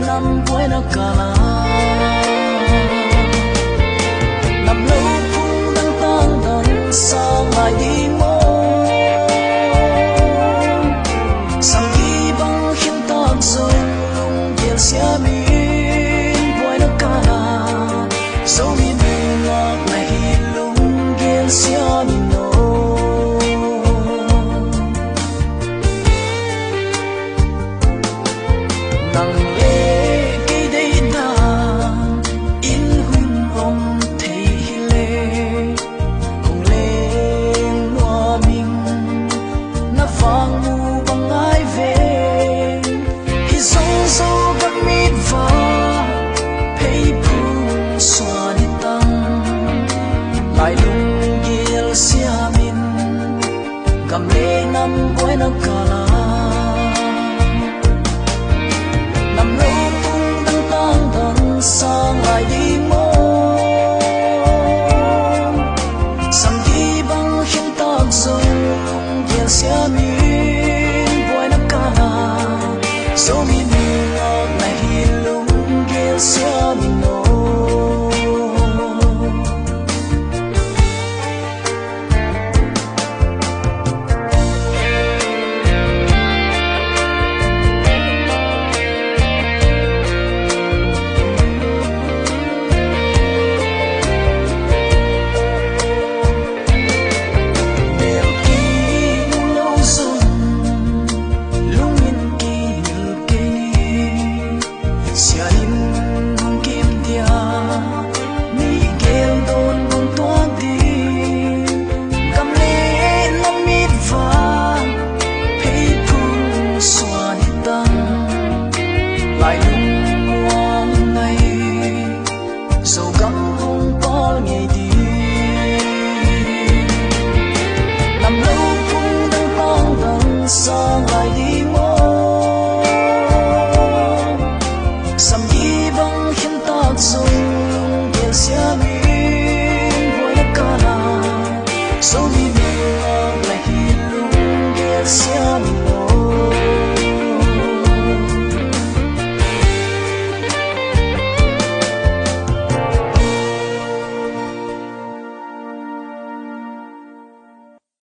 năm quay nó cả nằm lâu phung đang tan đằng sang lại đi mô sang đi băng khiến ta rồi lunggel Siam quay nó cả dấu mi nungak này lunggel Siam nang lê cây đây na in hun om thei lê hong leng nuam na vang mu vang ngai về hi song sâu gắt mít va pei phung xoa đi tăng lại lunggel Siam cầm lê năm quay na cả sang lại đi mô sang đi băng khiến ta rồi lunggel Siam quay nó cả dấu mi nungak này lunggel Siam lại nuam này dầu gắm không có ngày đi nằm lâu cũng đang tan đằng sang lại đi mô sầm đi băng khiến ta rồi lunggel Siam quay nó cả dấu mi